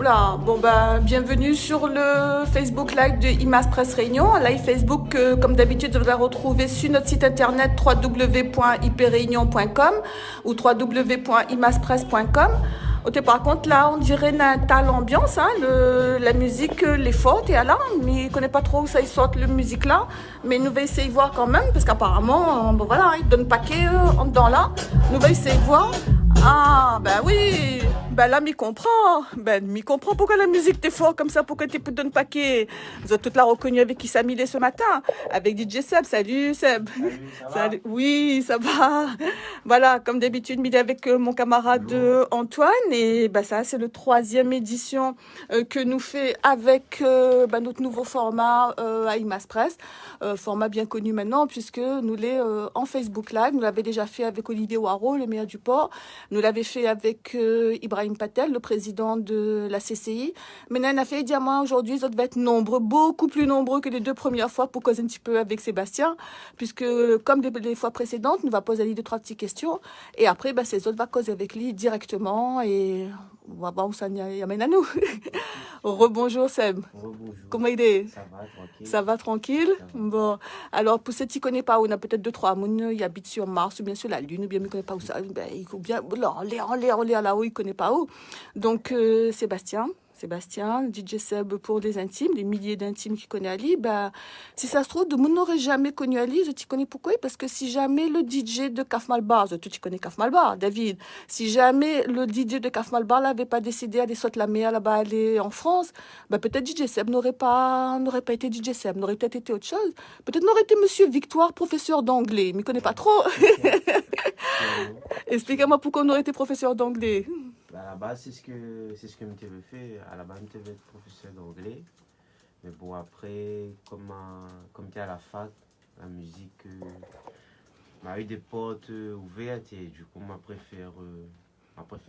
Oula, bon bah bienvenue sur le Facebook Live de IMAS Presse Réunion. Un live Facebook comme d'habitude vous allez retrouver sur notre site internet www.ipréunion.com ou www.imaspresse.com. Par contre là on dirait t'as l'ambiance, hein, la musique, les fautes et là, mais il connaît pas trop où ça il sort la musique là, mais nous va essayer de voir quand même parce qu'apparemment bon voilà, il donne paquet en dedans là. Nous va essayer de voir. Ah, ben oui, ben là, m'y comprend. Ben, m'y comprend pourquoi la musique t'es fort comme ça, pourquoi t'es pour donner paquet. Vous avez toute la reconnu avec qui s'amilait ce matin, avec DJ Seb. Salut Seb. Salut, ça va? Salut. Oui, ça va. Voilà, comme d'habitude, midi avec mon camarade Antoine. Et ben ça, c'est le 3e édition que nous fait avec notre nouveau format à IMAS Presse. Format bien connu maintenant, puisque nous l'est en Facebook Live. Nous l'avons déjà fait avec Olivier Waro, le maire du port. Nous l'avons fait avec Ibrahim Patel, le président de la CCI. Maintenant, on a fait dire moi aujourd'hui, ils doivent être nombreux, beaucoup plus nombreux que les 2 premières fois pour causer un petit peu avec Sébastien, puisque comme les fois précédentes, nous va poser 2-3 petites questions et après, ces autres va causer avec lui directement et on va voir où ça y amène à nous. Rebonjour Seb. Rebonjour. Comment il est? Ça va, tranquille? Ça va tranquille? Ça va. Bon, alors pour ceux qui ne connaissent pas, on a peut-être 2-3 moun, ils habitent sur Mars ou bien sur la Lune, ou bien ils ne connaissent pas où ça, il faut bien, en l'air là-haut, ils ne connaissent pas où. Donc Sébastien, DJ Seb pour les intimes, des milliers d'intimes qui connaissent Ali, si ça se trouve, de moun n'aurait jamais connu Ali, je t'y connais pourquoi? Parce que si jamais le DJ de Kaf Malbar, tu connais Kaf Malbar, David, si jamais le DJ de Kaf Malbar n'avait pas décidé d'aller sauter la mer là-bas, aller en France, peut-être DJ Seb n'aurait pas été DJ Seb, n'aurait peut-être été autre chose. Peut-être n'aurait été Monsieur Victoire, professeur d'anglais, mais il ne connaît pas trop. Expliquez-moi pourquoi on aurait été professeur d'anglais. À la base, c'est ce que je t'avais fait. À la base, je devais être professeur d'anglais. Mais bon, après, comme tu es à la fac, la musique m'a eu des portes ouvertes et du coup, m'a préféré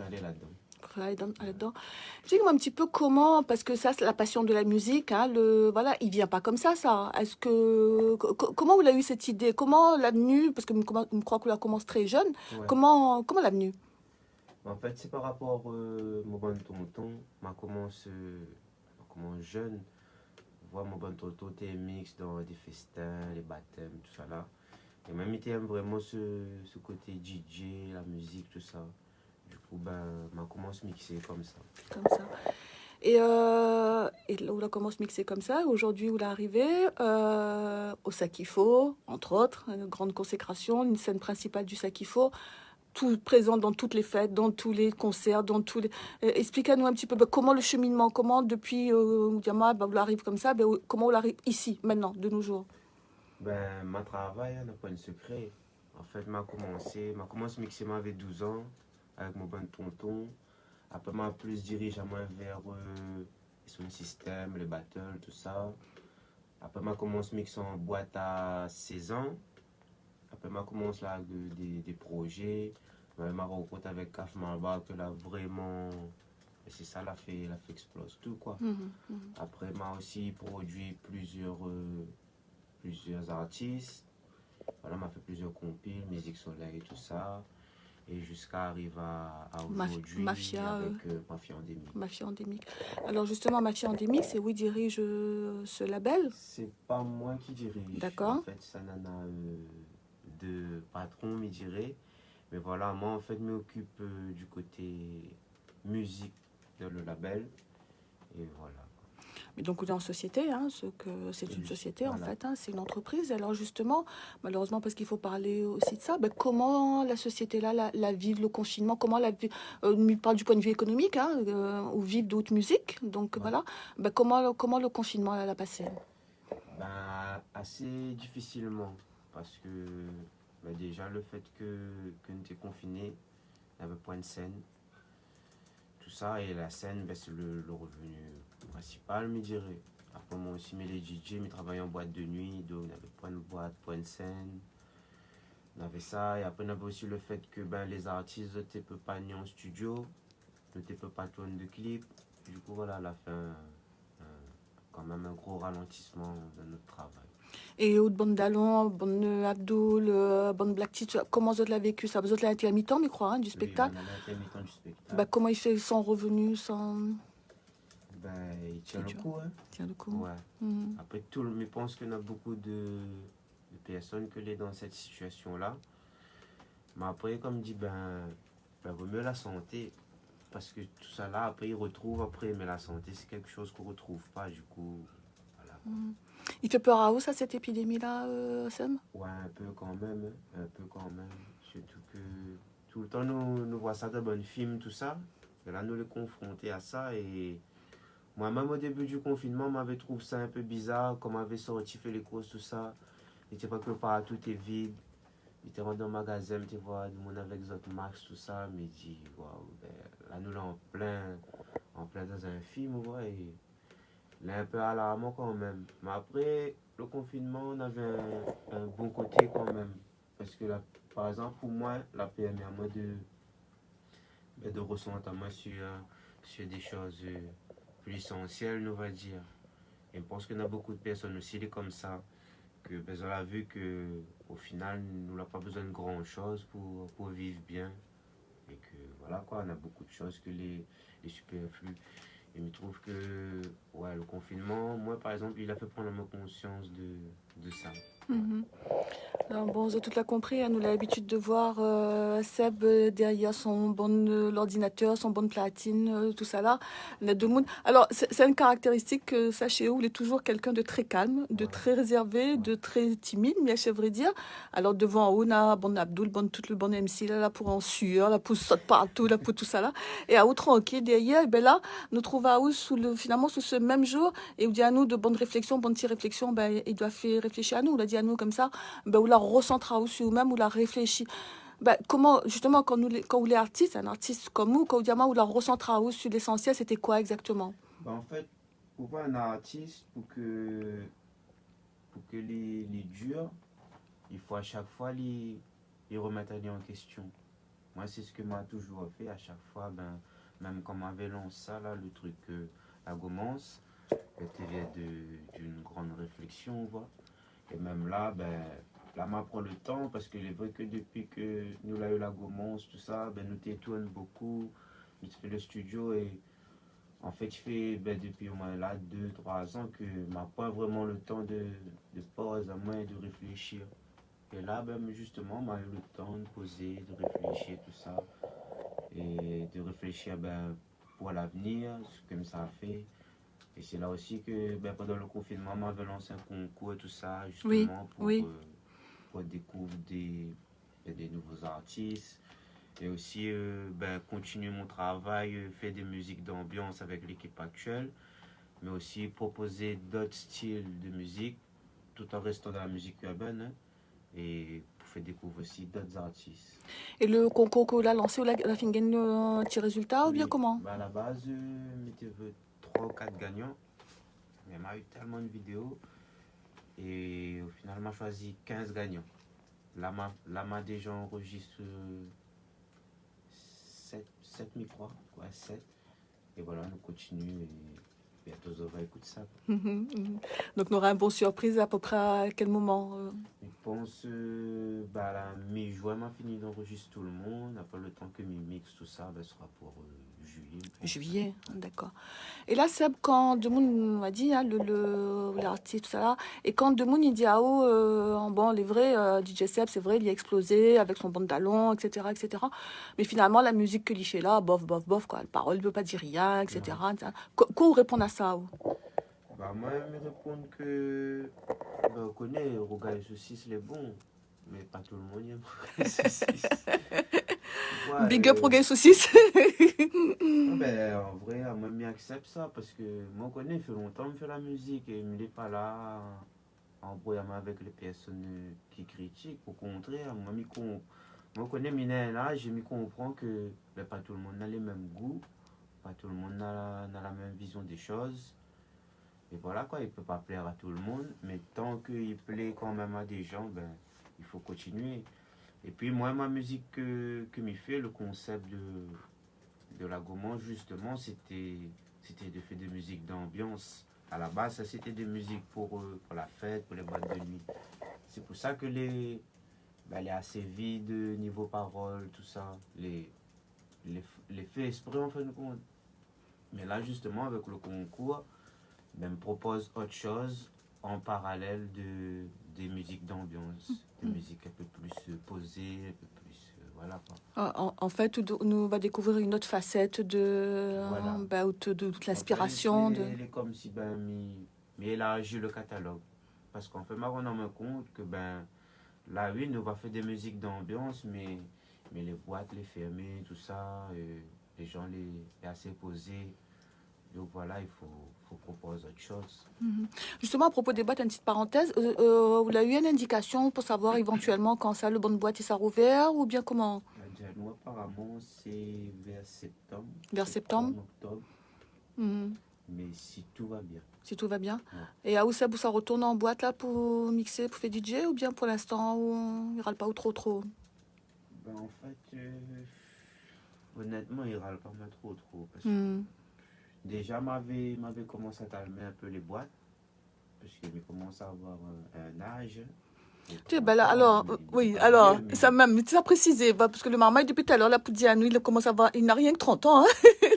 aller là-dedans. Là-dedans. Explique-moi un petit peu comment, parce que ça, c'est la passion de la musique, hein, voilà, il vient pas comme ça. Est-ce que, comment vous avez eu cette idée? Comment l'a venue? Parce que je crois que vous la commencé très jeune. Ouais. Comment l'a venue? En fait, c'est par rapport mon bon tonton. M'a commencé jeune. Voir mon bon tonton mix dans des festins, les baptêmes, tout ça là. Et même il aime vraiment ce côté DJ, la musique, tout ça. Du coup, m'a commencé à mixer comme ça. Comme ça. Et là, on commence à mixer comme ça. Aujourd'hui, où l'arrivée au Sakifo, entre autres, une grande consécration, une scène principale du Sakifo, tout présent dans toutes les fêtes, dans tous les concerts, dans tous les. Expliquez-nous un petit peu comment le cheminement, comment depuis Diama, vous arrive comme ça, comment on arrive ici, maintenant, de nos jours. Ma travail n'a pas de secret. En fait, m'a commencé à mixer avec 12 ans, avec mon bon tonton. Après, m'a plus dirigé à moi vers son système, les battles, tout ça. Après, m'a commencé à mixer en boîte à 16 ans. Après, m'a commencé là des projets. M'a rencontré avec Kaf Malbar que là vraiment, c'est ça, la fait explose tout quoi. Après, m'a aussi produit plusieurs artistes. Voilà, m'a fait plusieurs compiles, Musique Soleil et tout ça. Et jusqu'à arriver à aujourd'hui Mafia, avec Mafia Endémique. Mafia Endémique. Alors justement, Mafia Endémique, c'est où il dirige ce label? C'est pas moi qui dirige. D'accord. En fait, ça n'en a de patron, me dirait. Mais voilà, moi en fait, je m'occupe du côté musique de le label. Et voilà. Mais donc, on est en société, hein, c'est une société voilà. En fait, hein, c'est une entreprise. Alors justement, malheureusement, parce qu'il faut parler aussi de ça, comment la société là, la vivre le confinement, comment la vivre, on parle du point de vue économique, hein, ou vivre d'autres musiques. Donc ouais. Voilà, comment le confinement l'a passé? Assez difficilement, parce que déjà le fait que nous étions confinés, il n'y avait point de scène. Tout ça, et la scène, c'est le revenu principal, me dirais. Après, moi aussi, mais les DJ, je travaillais en boîte de nuit, donc on avait point de boîte, point de scène. On avait ça, et après, on avait aussi le fait que les artistes ne peuvent pas venir en studio, ne peuvent pas tourner de clips. Du coup, voilà, à la fin, quand même un gros ralentissement de notre travail. Et au Bonne Dallon, Bonne Abdoul, Bonne Black Tea, comment vous l'avez vécu ça? Vous êtes intermittent, je crois, hein, du spectacle. Oui, on a intermittent du spectacle. Comment il fait sans revenu, sans... Ben, il tient C'est le dur. coup, hein. Tiens le coup. Ouais. Après, mais je pense qu'il y en a beaucoup de personnes qui sont dans cette situation-là. Mais après, comme dit, vaut mieux la santé. Parce que tout ça là, après, ils retrouvent après. Mais la santé, c'est quelque chose qu'on ne retrouve pas. Du coup, voilà. Il fait peur à où, ça, cette épidémie-là, Sam? Ouais, un peu quand même. Hein. Un peu quand même. Surtout que tout le temps, nous voit ça dans un film, tout ça. Et là, nous les confronter à ça. Et moi-même, au début du confinement, m'avait trouvé ça un peu bizarre. Comme on avait sorti, fait les courses, tout ça. Et tu vois que partout est vide. Il te rentre dans le magasin, tu vois, du monde avec les autres marques, tout ça. Mais dit, waouh, là, nous, là, en plein dans un film, ouais. Et là, un peu alarmant quand même. Mais après, le confinement, on avait un bon côté quand même. Parce que, là, par exemple, pour moi, la permis à moi de ressentir à moi sur des choses plus essentielles, on va dire. Et je pense qu'il y a beaucoup de personnes aussi qui sont comme ça. Que on a vu que au final, nous n'avons pas besoin de grand chose pour vivre bien. Et que voilà quoi, on a beaucoup de choses que les superflus. Et je trouve que ouais, le confinement, moi par exemple, il a fait prendre ma conscience de ça. Ouais. Mhm. Alors, bon, vous avez tout l'a compris, hein, nous avons l'habitude de voir Seb derrière son bon l'ordinateur, son bon platine, tout ça là. Net de Moon. Alors, c'est une caractéristique, sachez où il est toujours quelqu'un de très calme, de Ouais. très réservé, de très timide, mais je devrais dire. Alors, devant Ouna, bon Abdul, bon tout le bon MC là, là pour en sueur, là pour sauter partout, là pour tout ça là. Et à outre, ok, derrière, et ben là, nous trouvons à où finalement sous ce même jour, et on dit à nous de bonnes réflexions, bonnes petites réflexions, ben, il doit faire réfléchir à nous, on l'a dit à nous comme ça. Ben, ou la recentra sur nous-mêmes, ou la réfléchit. Ben, comment, justement, quand vous êtes artiste, un artiste comme nous, quand vous dites, ou la recentra sur l'essentiel, c'était quoi exactement? En fait, pour voir un artiste, pour que les durs, il faut à chaque fois les remettre en question. Moi, c'est ce que m'a toujours fait à chaque fois, même quand m'avait lancé ça, là, le truc, la gommance, était d'une grande réflexion, voit. Et même là, là, m'a prend le temps, parce que c'est vrai que depuis que nous avons eu la gommance, tout ça, nous t'étoigne beaucoup, nous fait le studio, et en fait, je fais depuis au moins là 2 3 ans que m'a pas vraiment le temps de pause à moi et de réfléchir. Et là, justement, m'a eu le temps de poser, de réfléchir, tout ça et de réfléchir pour l'avenir, ce que ça a fait. Et c'est là aussi que pendant le confinement, on m'avait lancé un concours et tout ça, Oui, justement oui. pour découvrir des nouveaux artistes. Et aussi continuer mon travail, faire des musiques d'ambiance avec l'équipe actuelle, mais aussi proposer d'autres styles de musique tout en restant dans la musique urbaine, hein, et pour faire découvrir aussi d'autres artistes. Et le concours que vous avez lancé, vous avez fait un petit résultat ou bien Oui, comment? à la base, je 3 ou 4 gagnants, mais il y a eu tellement de vidéos et au final, m'a choisi 15 gagnants. Là, m'a déjà enregistré 7 micros, quoi, 7. Et voilà, on continue et bientôt, on va écouter ça. Donc, on aura un bon surprise à peu près à quel moment? Je pense, la mi-juin, m'a fini d'enregistrer tout le monde. Après le temps que je mixe tout ça, ce sera pour juillet, je pense. Juillet, d'accord. Et là, Seb, quand Demoun m'a dit, hein, l'artiste, tout ça là, et quand Demoun il dit, ah oh, bon, les vrais, DJ Seb, c'est vrai, il a explosé avec son pantalon, etc., etc. Mais finalement, la musique que il fait là, bof, bof, bof, quoi. La parole ne veut pas dire rien, Ouais. etc. Quoi vous répondre à ça? Moi, je me répondre que, on connaît Roga et Saucisse, les bons, mais pas tout le monde aime Roga et Saucisse. Ouais, Big up pour Gay Saucisse. en vrai, moi, j'accepte ça parce que moi, je connais, il fait longtemps que je fais la musique et je ne suis pas là en brouillement avec les personnes qui critiquent. Au contraire, moi, je connais mes là, je me comprends que pas tout le monde a les mêmes goûts, pas tout le monde n'a la même vision des choses. Et voilà quoi, il peut pas plaire à tout le monde, mais tant qu'il plaît quand même à des gens, il faut continuer. Et puis moi, ma musique que m'y fait, le concept de la Gaumont, justement, c'était de faire des musiques d'ambiance. À la base, ça c'était des musiques pour la fête, pour les boîtes de nuit. C'est pour ça que elle est assez vide niveau parole, tout ça. Les faits exprès, en fin de compte. Mais là, justement, avec le concours, ben, me propose autre chose en parallèle des musiques d'ambiance, des musiques un peu plus posées, un peu plus. Voilà quoi. En fait, nous va découvrir une autre facette Voilà. de toute En fait, l'inspiration. elle est comme si ben, mi élargit le catalogue. Parce qu'en fait, moi, on en me compte que ben, là, oui, nous va faire des musiques d'ambiance, mais les boîtes, les fermer, tout ça, les gens les assez posés. Donc voilà, faut proposer autre chose. Mhm. Justement, à propos des boîtes, une petite parenthèse, vous avez eu une indication pour savoir éventuellement quand ça, le bon de boîte, il sera rouvert ou bien comment? Nous, apparemment, c'est vers Vers septembre? octobre, Mhm. mais si tout va bien. Si tout va bien. Ouais. Et à Ousseb, ça retourne en boîte là pour mixer, pour faire DJ ou bien pour l'instant, il ne râle pas ou trop? Ben, en fait, honnêtement, il râle pas mal trop. Parce que Mhm. déjà, m'avait commencé à calmer un peu les boîtes. Parce qu'il commence à avoir un âge. Il n'est pas Ben là, encore, alors, mais il n'est oui, pas alors, vieux, ça mais même, tu as précisé, parce que le marmaille, depuis tout à l'heure, là, pour dire à nous, il commence à avoir, il n'a rien que 30 ans, hein.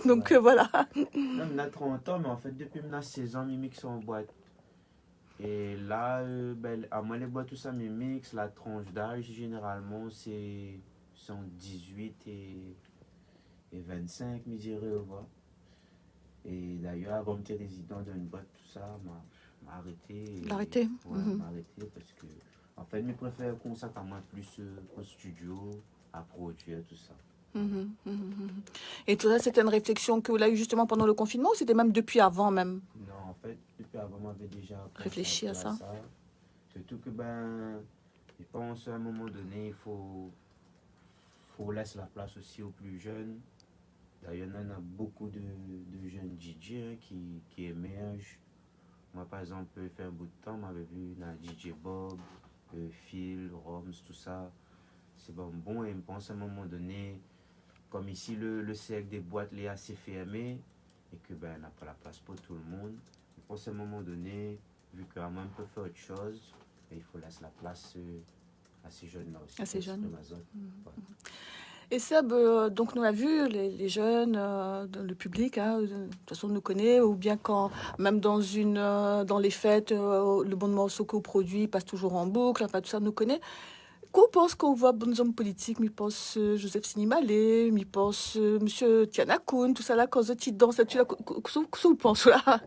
Donc, ouais. voilà. Non, il a 30 ans, mais en fait, depuis qu'il a 16 ans, il mixe en boîte. Et là, ben, à moi, les boîtes, tout ça, il mixe. La tranche d'âge, généralement, c'est 18 et 25, je dirais, au revoir. Et d'ailleurs, avant que résident dans une boîte, tout ça, m'a arrêté. L'arrêter. Ouais, m'a arrêté parce que, en fait, je préfère consacrer moi plus au studio, à produire, tout ça. Et tout ça, c'était une réflexion que vous avez eue justement pendant le confinement ou c'était même depuis avant même? Non, en fait, depuis avant, j'avais déjà pensé un Réfléchir à peu à ça. ça. Surtout que, ben, je pense à un moment donné, faut laisser la place aussi aux plus jeunes. D'ailleurs, il y en a beaucoup de jeunes DJ hein, qui émergent. Moi, par exemple, il fait un bout de temps, j'avais vu DJ Bob, Phil, Roms, tout ça. C'est bon, et je pense à un moment donné, comme ici, le cercle des boîtes est assez fermé et que ben, on n'a pas la place pour tout le monde. Je pense à un moment donné, vu qu'à moi, on peut faire autre chose, il faut laisser la place à ces jeunes-là aussi. À ces jeunes. Ouais. Et Seb, donc nous a vu les jeunes, le public, hein, de toute façon nous connaît, ou bien quand même dans les fêtes, le bon morceau qu'on produit passe toujours en boucle, enfin tout ça nous connaît. Qu'on pense qu'on voit bons hommes politiques, m'y pense Joseph Sinimalé, m'y pense Monsieur Tiana Koun, tout ça là, quand je titre dans cette là, qu'est-ce que vous pensez là?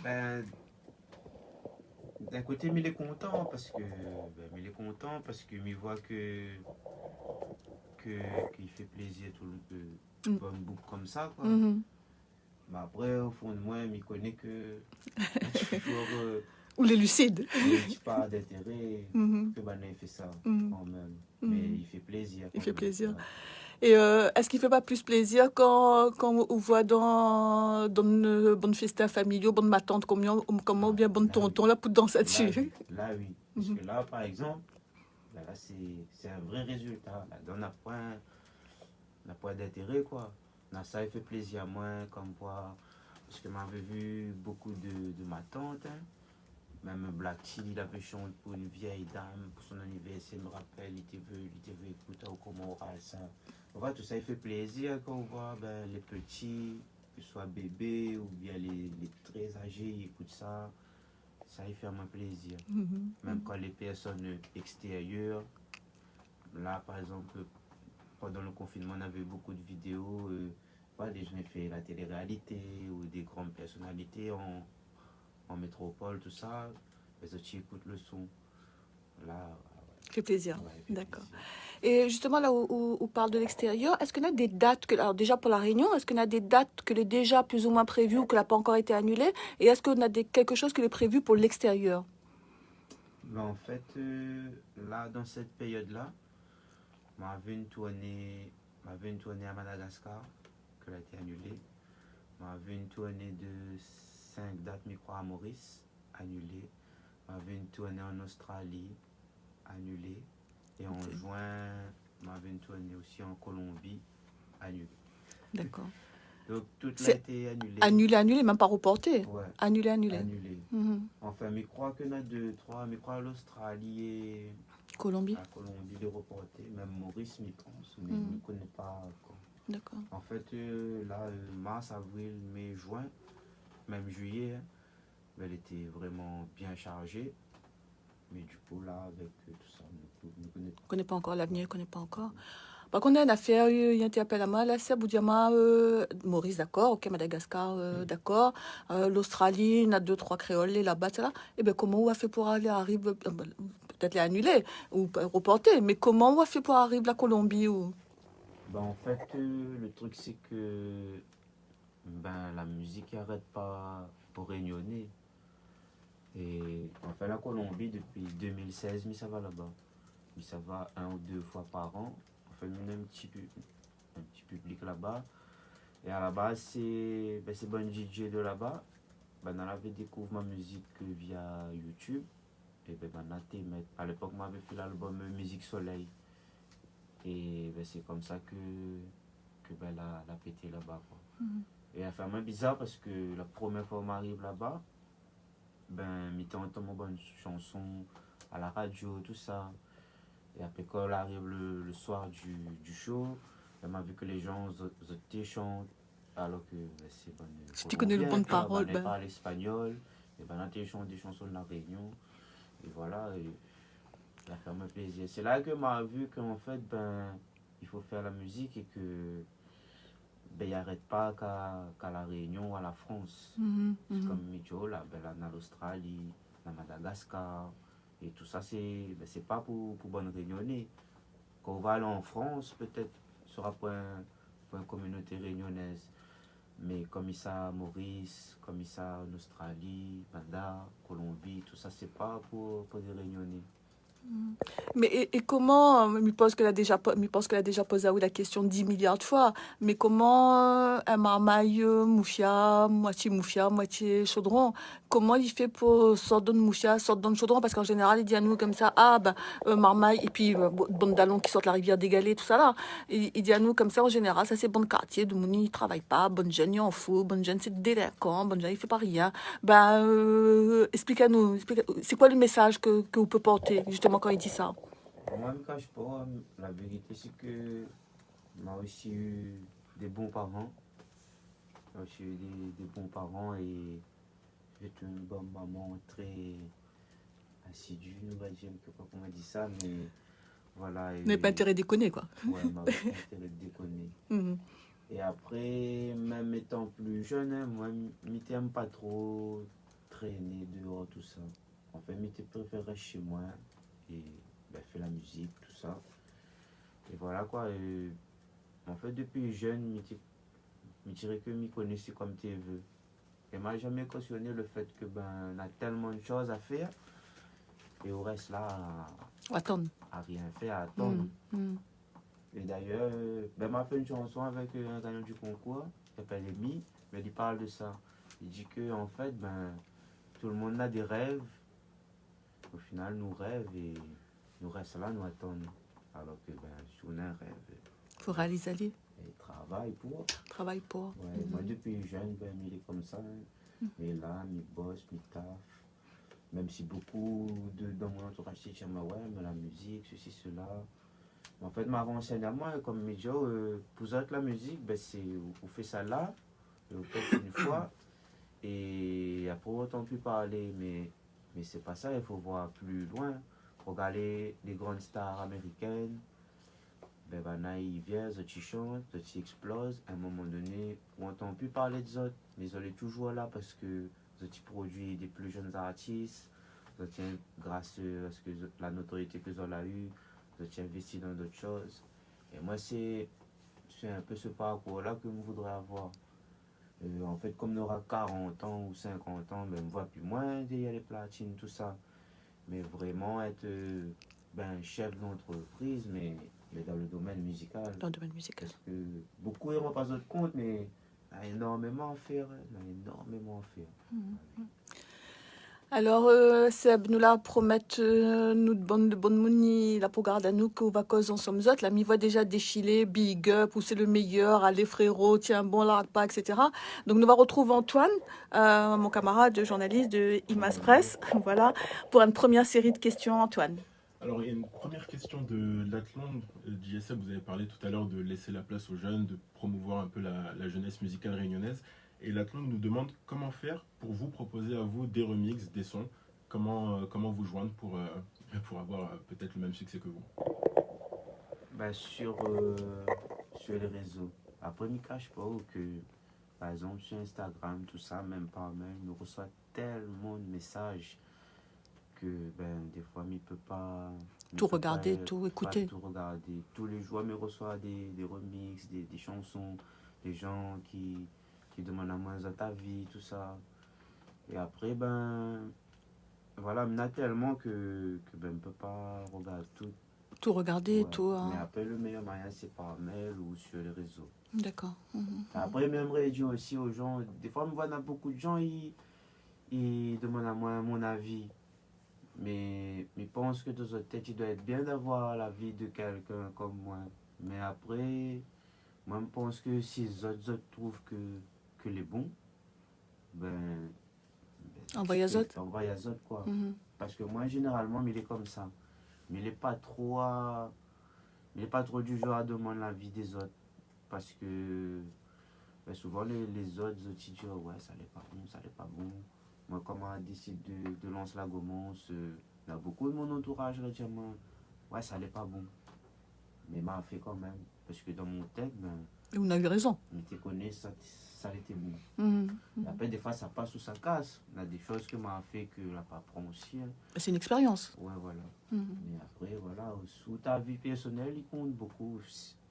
Ben, d'un côté, mais il est content parce que, il voit qu'il fait plaisir tout le bon bouc comme ça quoi. Mais après, au fond de moi, il connaît que toujours Ou les lucides. tu pas d'intérêt que ben il fait ça quand même. Mais il fait plaisir Il quand fait même. plaisir. Ouais. Et est-ce qu'il fait pas plus plaisir quand on voit dans une bonne festin familiaux, bonne ma tante, comment bien bonne Là, tonton, oui. là pour danser Là, là-dessus? oui. Là, oui. Parce que là, par exemple, là, c'est un vrai résultat. Là, on n'a pas d'intérêt, quoi. Là, ça, il fait plaisir à moi, comme voir. Parce que m'avait vu beaucoup de ma tante, hein. Même Black Tea, il avait chanté pour une vieille dame, pour son anniversaire, il me rappelle, il te veut écouter comment on ça. On voit tout ça, il fait plaisir quand on voit ben, les petits, que ce soit bébés ou bien les très âgés, ils écoutent ça. Ça, il fait vraiment plaisir. Même quand les personnes extérieures, là par exemple, pendant le confinement, on avait beaucoup de vidéos, des gens qui font la télé-réalité ou des grandes personnalités en métropole, tout ça, les autres écoutent le son. Là, Fait plaisir. ouais, il fait D'accord. plaisir. Et justement, là où on parle de l'extérieur, est-ce qu'on a des dates, alors déjà pour la Réunion, est-ce qu'on a des dates que est déjà plus ou moins prévues ou que n'a pas encore été annulée? Et est-ce qu'on a quelque chose qui est prévu pour l'extérieur? Mais en fait, là, dans cette période-là, m'avait une tournée à Madagascar, qui a été annulée. M'avait une tournée de 5 dates, micro à Maurice, annulée. M'avait une tournée en Australie, annulée. Et en juin, m'avait une tournée aussi en Colombie, annulée. D'accord. Donc, toute l'a C'est été annulée. annulé, même pas reporté. Ouais. Annulé. Annulée. Mhm. Enfin, mais je crois qu'il y en a deux, trois. Mais je crois l'Australie et Colombie. la Colombie, les reportés. Même Maurice, m'y pense. Mais je ne connais pas encore. D'accord. En fait, là, mars, avril, mai, juin, même juillet, hein, ben, elle était vraiment bien chargée. Mais du coup, là, avec tout ça, on ne connaît On connaît pas encore l'avenir, pas. on connaît pas encore. Par contre, on a une affaire, il y a un appel à moi, là, c'est Boudiama, Maurice, d'accord, ok, Madagascar, d'accord, l'Australie, on a deux, trois créoles là-bas, c'est là. Eh bien, comment on a fait pour aller arriver, ben, peut-être les annuler ou reporter, mais comment on a fait pour arriver à la Colombie ou... Ben, en fait, le truc, c'est que ben, la musique n'arrête pas pour rayonner. Et en fait, la Colombie, depuis 2016, mais ça va là-bas. Mais ça va un ou deux fois par an. On fait un petit public là-bas. Et à la base, c'est ben, bon DJ de là-bas. Ben, on avait découvert ma musique via YouTube. Et ben, à l'époque, on m'avait fait l'album Musique Soleil. Et ben, c'est comme ça que ben, la pété là-bas. Et elle fait moins bizarre parce que la première fois qu'on m'arrive là-bas, ben, m'étais entendu mon bonne chanson à la radio, tout ça. Et après, quand elle arrive le soir du show, elle m'a vu que les gens chantent, alors que ben, c'est bon Si tu connais le colombien, bon de tu vois, ben, parole, elle ben... parle espagnol, et ben, là, chantent des chansons de la Réunion, et voilà, et ça fait un plaisir. C'est là que m'a vu qu'en fait, ben, il faut faire la musique et que ben, il n'arrête pas qu'à la Réunion ou à la France. C'est comme Midjo, là, ben, là, en Australie, à Madagascar. Et tout ça, c'est ben, pas pour bonne réunionner. Quand on va aller en France, peut-être, ce sera pour une communauté réunionnaise. Mais comme ça, Maurice, comme ça, en Australie, Banda, Colombie, tout ça, c'est pas pour des réunionnais. Mais et comment, je pense qu'elle a déjà, je pense qu'elle a déjà posé la question 10 milliards de fois, mais comment un marmaille moitié moitié chaudron, comment il fait pour sortir de moufia, sortir de chaudron? Parce qu'en général, il dit à nous comme ça, ah ben, marmaille, et puis bonne dallon qui sortent la rivière d'égalé, tout ça là. Il dit à nous comme ça, en général, ça c'est bon quartier, de Mouni, il travaille pas, bonne jeune, il en fout, bonne jeune, c'est délinquant, bonne jeune, il fait pas rien. Ben, expliquez-nous, c'est quoi le message que vous pouvez porter, justement, quand il dit ça? Moi, je ne me cache pas, la vérité, c'est que m'a aussi eu des bons parents. J'ai aussi eu des bons parents et j'étais une bonne maman très assidue, on va dire, je ne sais pas comment on dit ça, mais voilà. Vous n'avez pas intérêt à déconner, quoi. Ouais, m'a pas intérêt de déconner. Mhm. Et après, même étant plus jeune, hein, moi, je n'aime pas trop traîner dehors, tout ça. En fait, je préfère rester chez moi et ben, faire la musique, tout ça. Et voilà quoi. En fait, depuis jeune, je dirais que je me connaissais comme tu veux. Et m'a jamais cautionné le fait que ben, on a tellement de choses à faire et on reste là Attends. à rien faire, à attendre. Mhm. Et d'ailleurs, ben, m'a fait une chanson avec un gagnant du concours, qui s'appelle Emi, mais il parle de ça. Il dit que en fait, ben, tout le monde a des rêves. Au final, nous rêvons et nous restons là, nous attendons. Alors que ben, si on a un rêve, Faut réaliser, aller. et travail pour. Travail pour. Ouais, moi depuis jeune, ben, il est comme ça. Hein. Mais là, mes boss, mes taf. Même si beaucoup dans mon entourage disent, ouais, mais la musique, ceci, cela. En fait, ma renseigne à moi, comme média, pour être la musique, ben, c'est, on fait ça là, on fait une fois, et après, autant plus parler, mais c'est pas ça, il faut voir plus loin. Regarder les grandes stars américaines, ben, ils viennent, ils chantent, ils explosent, à un moment donné, on n'entend plus parler des autres, mais ils sont toujours là parce que ils produisent des plus jeunes artistes, grâce à ce que la notoriété que ils ont eu, ils investi dans d'autres choses. Et moi, c'est un peu ce parcours-là que je voudrais avoir. En fait, comme on aura 40 ans ou 50 ans, ben, on ne voit plus moins derrière les platines, tout ça. Mais vraiment être ben, chef d'entreprise, mais dans le domaine musical. Dans le domaine musical. Parce que beaucoup ne rendent pas compte, mais il y a énormément à faire. Il y a énormément à faire. Alors, Seb, nous là promettre nous de bonne mouni, là pour garder à nous qu'au va cause en sommes autres, là, m'y voit déjà défiler, big up, ou c'est le meilleur, allez frérot, tiens bon, là, pas, etc. Donc, nous va retrouver Antoine, mon camarade journaliste de Imas Press, voilà, pour une première série de questions, Antoine. Alors, il y a une première question de l'Athlon. JSF, vous avez parlé tout à l'heure de laisser la place aux jeunes, de promouvoir un peu la jeunesse musicale réunionnaise. Et l'Athlon nous demande comment faire pour vous proposer à vous des remixes, des sons, comment vous joindre pour avoir peut-être le même succès que vous. Ben, sur les réseaux. Après, je ne cache pas que, par exemple, sur Instagram, tout ça, même par mail, je reçois tellement de messages que ben, des fois, je ne peux pas. Tout regarder, tout pas écouter. tout regarder. Tous les jours, je reçois des remixes, des chansons, des gens qui demandent à moi ta vie, tout ça. Et après, ben, voilà, il y en a tellement que ben, je ne peux pas regarder tout. Tout regarder, Ouais. tout... Mais après, le meilleur moyen, c'est par mail ou sur les réseaux. D'accord. Après, j'aimerais dire aussi aux gens, des fois, je vois dans beaucoup de gens, ils demandent à moi mon avis. Mais je pense que dans leur tête, il doit être bien d'avoir l'avis de quelqu'un comme moi. Mais après, moi, je pense que si les autres trouvent que les bons, ben, Envoyer aux autres. envoie les autres, quoi. Mhm. Parce que moi, généralement, il est comme ça. Mais il n'est pas trop il est pas trop du genre à demander l'avis des autres. Parce que ben, souvent, les autres disent, ouais, ça n'est pas bon, ça n'est pas bon. Moi, quand on décide de lancer la gommance, il y a beaucoup de mon entourage qui dit, ouais, ça n'est pas bon. Mais m'a fait quand même. Parce que dans mon tête, ben, Et vous avez raison. je te connais, ça était bon. Mhm. Et après, des fois, ça passe ou ça casse. Il y a des choses que m'a fait que la pas prend aussi. Hein. C'est une expérience. Ouais, voilà. Mhm. Mais après, voilà, sous ta vie personnelle, il compte beaucoup.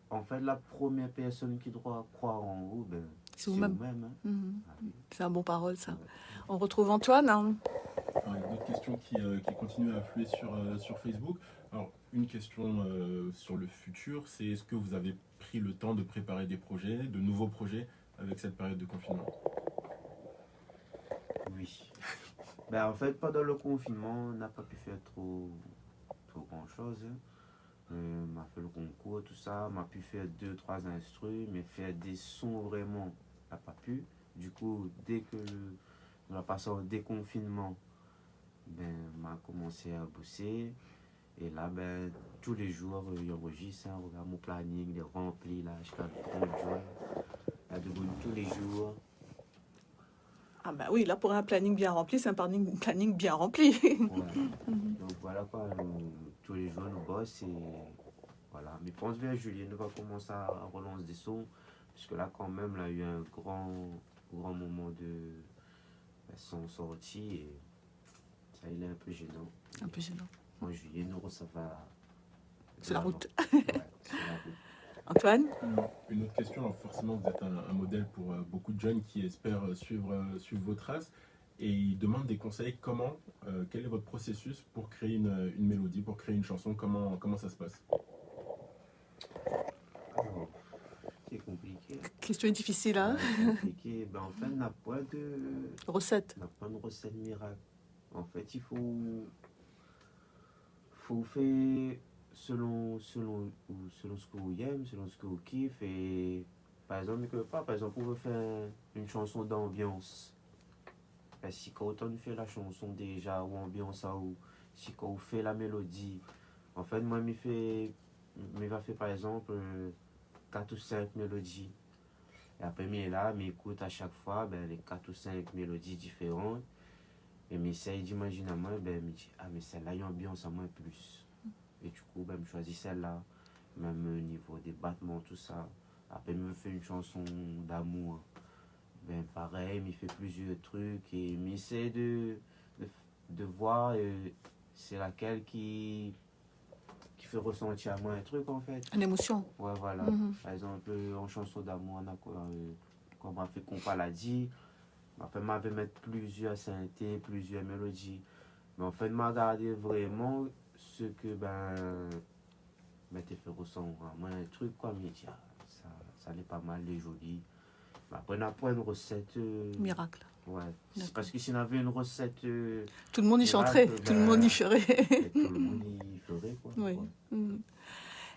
En fait, la première personne qui doit croire en vous, ben, C'est vous-même. vous-même. Hein. Mhm. Ah oui. C'est un bon parole, ça. Ouais. On retrouve Antoine. Hein. Alors, il y a d'autres questions qui continuent à affluer sur Facebook. Alors, une question sur le futur, c'est est-ce que vous avez pris le temps de préparer des projets, de nouveaux projets avec cette période de confinement? Oui. Ben, en fait, pendant le confinement, on n'a pas pu faire trop grand-chose. Hein. M'a fait le concours, tout ça. M'a pu faire 2-3 instrus, mais faire des sons vraiment, n'a pas pu. Du coup, dès que on a passé au déconfinement, ben, m'a commencé à bosser. Et là, ben, tous les jours, il enregistre, hein, regarde mon planning, il est rempli, là, jusqu'à 30 jours. Là, de tous les jours. Ah bah oui, là, pour un planning bien rempli, c'est un planning bien rempli. Ouais. Donc voilà quoi, tous les jours, nous bossons et voilà. Mais pense vers Julien, nous va commencer à relancer des sons. Parce que là, quand même, là, il y a eu un grand moment de son sorti et ça, il est un peu gênant. Un peu gênant. En juillet, nous, ça va. C'est la route. Ouais, c'est la route. Antoine? Une autre question, alors forcément vous êtes un modèle pour beaucoup de jeunes qui espèrent suivre vos traces et ils demandent des conseils. Quel est votre processus pour créer une mélodie, pour créer une chanson, comment ça se passe? Alors, c'est compliqué. Question difficile, hein? Ouais, c'est compliqué. Ben, en fait, on n'a pas Recette. de recette miracle. En fait, il faut faire selon ce que vous aimez, selon ce que vous kiffez. Et par exemple, vous veut faire une chanson d'ambiance. Ben, si quand on fait la chanson déjà, ou ambiance, ou si quand on fait la mélodie, en fait, moi, je va faire par exemple 4 ou 5 mélodies. Et après, je là, m'écoute à chaque fois ben, les 4 ou 5 mélodies différentes. Et m'essaye d'imaginer à moi, ben, me dit, ah, mais celle-là, il y a une ambiance à moi plus. Et du coup, ben, je choisis celle-là, même au niveau des battements, tout ça. Après, je me fais une chanson d'amour. Ben, pareil, il fait plusieurs trucs et m'essaie de voir c'est laquelle qui fait ressentir à moi un truc en fait. Une émotion. Ouais, voilà. Par exemple, en chanson d'amour, on a quoi, quand on m'a fait qu'on l'a dit, en fait, m'avait mettre plusieurs synthés, plusieurs mélodies. Mais en fait, m'a regardé vraiment ce que t'es fait ressentir à moi un truc quoi, mais dit, ah, ça n'est pas mal, les joli. Mais après, on n'a pas une recette. Miracle. Ouais. C'est parce que si on avait une recette. Tout le monde y chanterait, tout le monde y ferait. Tout le monde y ferait quoi. Oui. Ouais.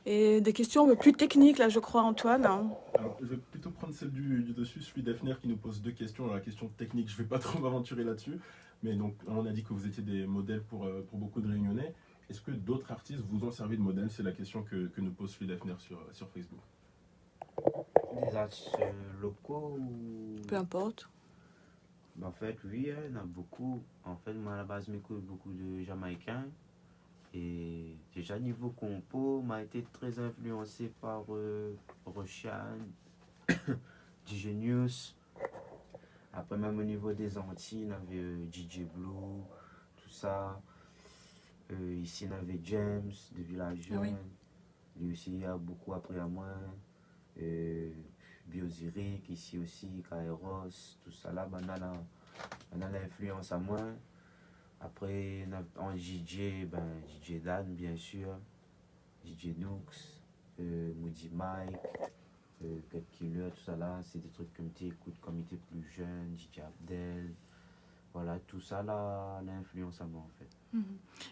Et des questions plus techniques, là, je crois, Antoine. Hein. Alors, je vais plutôt prendre celle du dessus, celui d'Afner qui nous pose deux questions. Alors, la question technique, je ne vais pas trop m'aventurer là-dessus. Mais donc, on a dit que vous étiez des modèles pour beaucoup de Réunionnais. Est-ce que d'autres artistes vous ont servi de modèle? C'est la question que nous pose Fluid Avenir sur Facebook. Des artistes locaux ou... Peu importe. Ben, en fait, oui, hein, il y en a beaucoup. En fait, moi, à la base, j'écoute beaucoup de Jamaïcains. Et déjà, niveau compo, m'a été très influencé par Roshan, Genius. Après, même au niveau des Antilles, on avait DJ Blue, tout ça. Ici, on avait James de Village Ah oui. Jeune. Lui aussi, il a beaucoup appris à moi. Euh, Bioziric, ici aussi, Kairos, tout ça là, ben, on a l'influence à moi. Après, en DJ, ben, DJ Dan, bien sûr, DJ Nooks, Moody Mike, Cut Killer, tout ça là, c'est des trucs que tu écoutes comme tu étais plus jeune, DJ Abdel. Voilà, tout ça là, l'influence à moi en fait.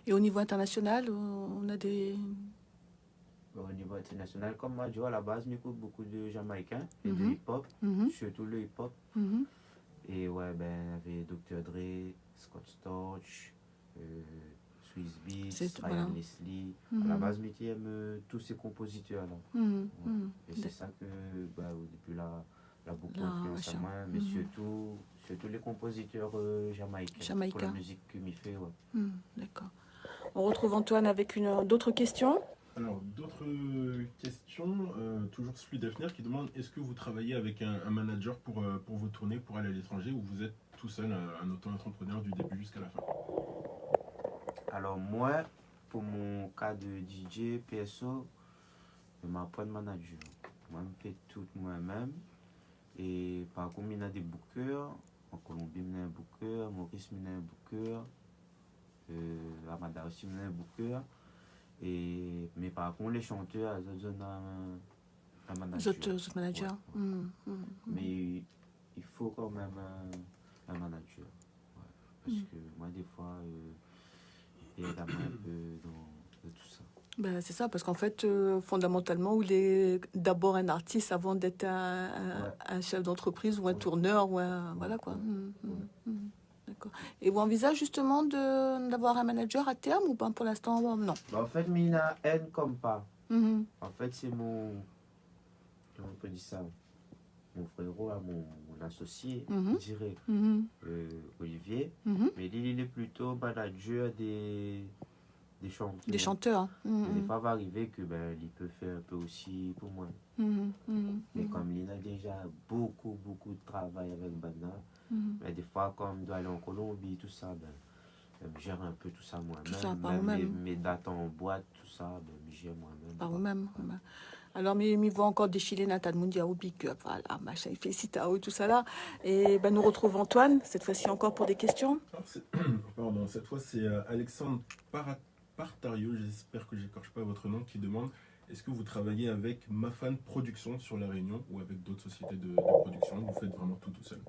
Et au niveau international, on a des... Au niveau international, comme moi, à la base, j'écoute beaucoup de Jamaïcains et de Mhm. hip-hop, Mhm. surtout le hip-hop. Mhm. Et ouais, ben, il y avait Dr. Dre, Scott Storch, Swiss Beats, Voilà. Ryan Leslie. À la Mhm. base, je aime tous ces compositeurs-là. Mhm. Ouais. Mhm. Et c'est ça que, bah, depuis là, a beaucoup Là, influencé à machin. moi, mais Mhm. surtout les compositeurs jamaïcains pour la Jamaïcain. musique que m'y fait. Ouais. D'accord. On retrouve Antoine avec d'autres questions. Alors, d'autres questions, toujours celui d'Afner qui demande est-ce que vous travaillez avec un manager pour vos tournées, pour aller à l'étranger, ou vous êtes tout seul, un auto-entrepreneur du début jusqu'à la fin? Alors moi, pour mon cas de DJ, PSO, je m'apprends pas de manager. Moi, je fais tout moi-même. Et par contre, il y a des bookers. En Colombie, il y a un booker. Maurice, il y a un booker. Amada aussi, il y a un booker. Mais par contre, les chanteurs, ils ont un Les manager. autres managers. Ouais, ouais. Mais il faut quand même un manager. Ouais. Parce que moi, des fois, il aide à moi un peu dans tout ça. Ben, c'est ça, parce qu'en fait, fondamentalement, il est d'abord un artiste avant d'être Ouais. un chef d'entreprise ou un Ouais. tourneur ou un... Ouais, Voilà quoi. ouais. D'accord. Et vous envisagez justement d'avoir un manager à terme ou pas pour l'instant? Non. Bah, en fait, Mina aide comme pas. Mhm. En fait, c'est comment on peut dire ça? Mon frérot, mon associé Mhm. direct, Mhm. Olivier. Mhm. Mais lui, il est plutôt manager des chanteurs. Des chanteurs. Mais des Mhm. fois, va arriver que ben, il peut faire un peu aussi pour moi. Mhm. Mhm. Mais comme il a déjà beaucoup de travail avec Bana, Mhm. mais des fois, comme il doit aller en Colombie, tout ça, ben, je gère un peu tout ça moi-même. Tout ça par Même vous-même. mes dates en boîte, tout ça, ben, je gère moi-même. Par quoi. vous-même. Ouais. Ouais. Alors, mais il va encore défiler Nathan Mundia au big up, voilà, machin, il fait Citao et tout ça là. Et ben, nous retrouvons Antoine, cette fois-ci encore pour des questions. Alors, pardon, cette fois c'est Alexandre Partario, j'espère que j'écorche pas votre nom, qui demande est-ce que vous travaillez avec Mafan Production sur La Réunion ou avec d'autres sociétés de production? Vous faites vraiment tout seul?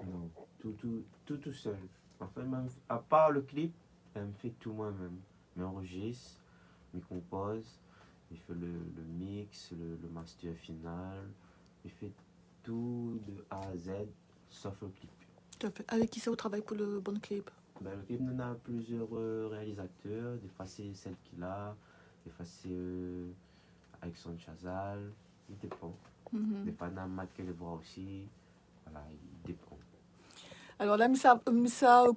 Non, tout seul. En fait, même, à part le clip, elle me fait tout moi-même. M'enregistre, me compose, il fait le mix, le master final, il fait tout de A à Z, sauf le clip. Tout à fait. Avec qui ça vous travaille pour le bon clip? Ben, le clip, nous a plusieurs réalisateurs. Des fois, c'est celle qu'il a, des fois, c'est Alexandre Chazal, il dépend. Des fois, on a Matt qui les voit aussi. Voilà, il dépend. Alors là, ça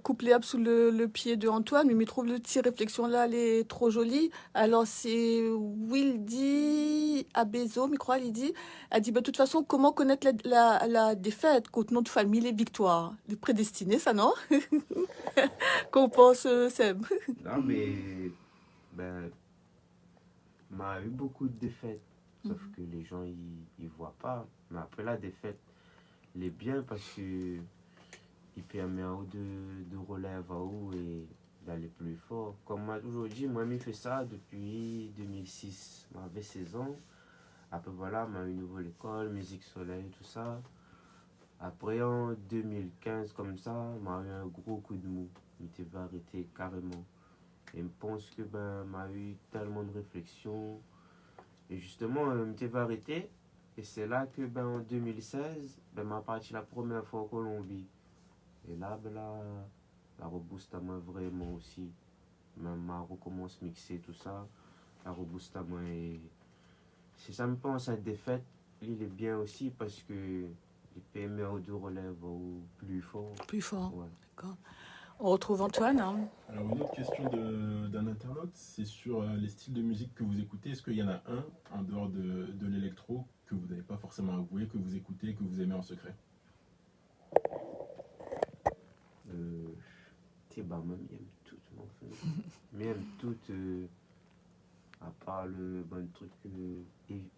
couplé up sous le pied de Antoine, mais il trouve le petit réflexion là, elle est trop jolie. Alors c'est Wildy Abezo, je crois, il dit. Elle dit, bah, de toute façon, comment connaître la défaite contre notre famille, les victoires? Les prédestinés, ça, non? Qu'on pense, Seb. Non, mais ben, m'a eu beaucoup de défaites. Sauf que les gens, ils voient pas. Mais après la défaite, il est bien parce que il permet à eux de relève à eux et d'aller plus fort. Comme moi toujours dit, moi, je fais ça depuis 2006. J'avais 16 ans. Après, voilà, j'ai eu une nouvelle école, musique soleil, tout ça. Après, en 2015, comme ça, j'ai eu un gros coup de mou. Je m'étais arrêté carrément. Et je pense que ben, m'a eu tellement de réflexion. Et justement, je m'étais arrêté. Et c'est là que ben, en 2016, ben, m'a parti la première fois en Colombie. Et là, ben, la reboost à moi vraiment aussi. même à recommence mixer tout ça, à rebooster moi. Et si ça me pense à des fêtes, il est bien aussi parce que les PME de relève au plus fort. Plus fort. Ouais. D'accord. On retrouve Antoine, hein. Alors, une autre question d'un internaute, c'est sur les styles de musique que vous écoutez. Est-ce qu'il y en a un, en dehors de l'électro, que vous n'avez pas forcément avoué, que vous écoutez, que vous aimez en secret? Bah, même, il aime tout, mon frère. Mais il aime tout, à part le bon truc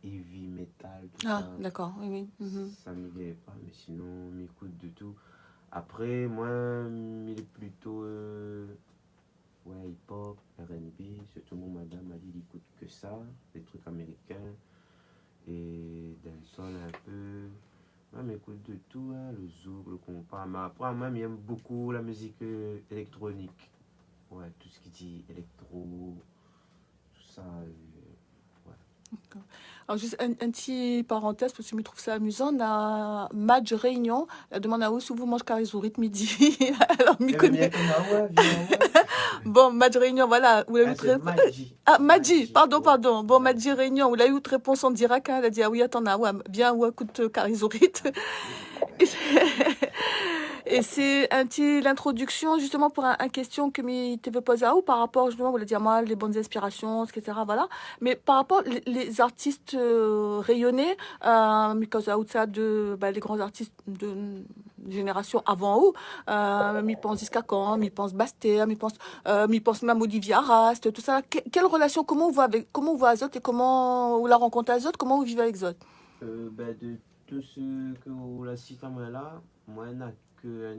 heavy metal, tout Ah, ça. d'accord, oui, oui. Mhm. Ça m'y vient pas, mais sinon, on m'écoute de tout. Après, moi, il est plutôt ouais, hip-hop, R&B. Surtout mon madame, elle dit il écoute que ça, des trucs américains. Et dancehall un peu. Moi, m'écoute de tout, hein, le zouk, le compas. Mais après, moi, j'aime beaucoup la musique électronique. Ouais, tout ce qui dit électro, tout ça. Ouais. Alors, juste un petit parenthèse, parce que je me trouve ça amusant. On a Madge Réunion, elle demande à où vous mangez Carizourite midi. Alors, m'y Eh, mais connaît. bien qu'on a, ouais, viens, ouais. Bon, Madge Réunion, voilà. Vous l'avez Ah, eu c'est très... Madji. Ah, Madji, pardon, Ouais. pardon. Bon, Madji Réunion, vous l'avez eu réponse en direct. Hein, elle a dit, ah oui, attends, ah, ouais, viens, ouais, écoute, Carizourite. Et c'est et c'est un petit l'introduction justement pour un question que mi te veux poser à vous par rapport justement, vous le dire moi, les bonnes inspirations, etc. Voilà. Mais par rapport les artistes rayonnés, because outside de bah, les grands artistes de génération avant eux, m'y pense Discacan, m'y pense Bastet, m'y pense même Olivier Arrast, tout ça. Quelle relation, comment vous voit Azot et comment vous la rencontrez Azot, comment vous vivez avec Azot? Ben, de tous ceux que vous la citez moi là, moi, il n'y en a que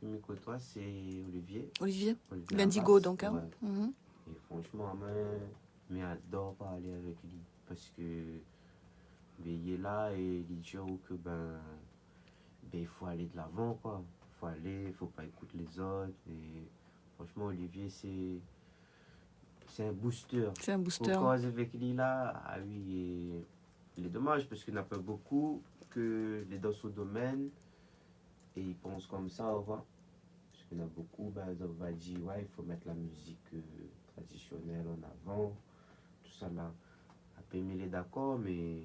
mes côtoie, c'est Olivier. Olivier, Olivier l'Indigo Arras. donc. Hein. Ouais. Mhm. Et franchement, moi, j'adore parler avec lui. Parce que ben, il est là et il dit que ben, il faut aller de l'avant, quoi. Il faut aller, il faut pas écouter les autres. Et franchement, Olivier, c'est un booster. C'est un Faut booster. cause avec lui là, ah oui, et il est dommage parce qu'il n'y en a pas beaucoup que les dans son domaine et ils pensent comme ça, au revoir. Parce qu'il y en a beaucoup, ben, on va dire, ouais, il faut mettre la musique traditionnelle en avant, tout ça là. Après, il est d'accord, mais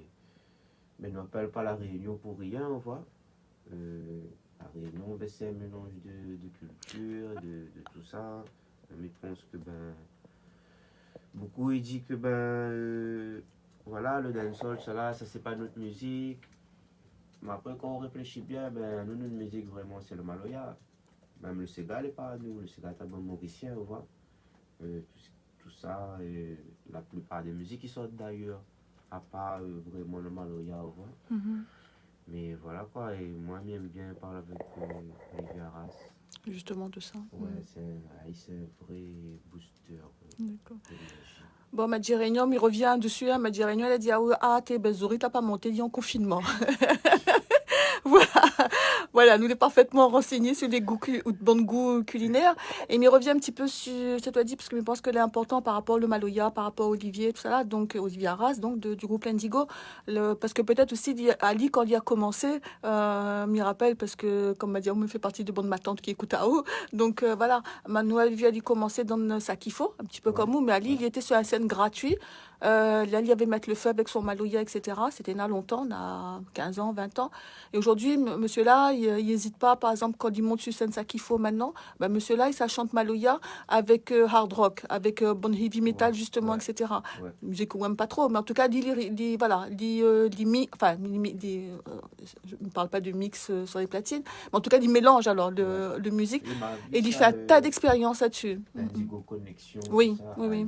n'appelle pas la réunion pour rien, on voit. La réunion, ben, c'est un mélange de culture, de tout ça. Mais je pense que ben, beaucoup ils disent que ben voilà le dancehall ça c'est pas notre musique. Mais après quand on réfléchit bien ben nous notre musique vraiment c'est le maloya. Même le Ségal est pas à nous, le Ségal est un bon mauricien, on voit. Tout ça, la plupart des musiques qui sortent d'ailleurs, à part vraiment le maloya, on voit. Mhm. Mais voilà quoi, et moi j'aime bien parler avec Olivier Arras. Justement de ça. Ouais, c'est un vrai booster D'accord. d'énergie. Bon, Madji Réunion, il revient dessus. Hein. Madji Réunion, elle a dit, ah, ouais, ah t'es Zouri, t'as pas monté, dit en confinement. Voilà, voilà, nous est parfaitement renseignés sur les goûts ou de bons goûts culinaires. Et il revient un petit peu sur ce que tu as dit, parce que je pense que c'est important par rapport au Maloya, par rapport à Olivier, tout ça là, donc Olivier Arras, donc du groupe Indigo. Parce que peut-être aussi Ali, quand il a commencé, m'y rappelle, parce que comme m'a dit, on me fait partie de bonne ma tante qui écoute à haut. Donc voilà, Manuel lui a dit commencer dans ça qu'il faut, un petit peu Ouais, comme nous, mais Ali, ouais. il était sur la scène gratuite. Là, il y avait mettre le feu avec son Maloya, etc. C'était là longtemps, on a 15 ans, 20 ans. Et aujourd'hui, monsieur là, il n'hésite pas, par exemple, quand il monte sur scène, ça qu'il faut maintenant, ben, monsieur là, il chante Maloya avec hard rock, avec bon heavy metal, Ouais, justement, ouais, etc. ouais. Musique ou même pas trop, mais en tout cas, voilà, je ne parle pas de mix sur les platines, mais en tout cas, il mélange alors Ouais. le musique Il m'a vu et il fait ça, un tas d'expériences là-dessus. Indigo Connexion, tout Oui, ça, oui, ah, oui.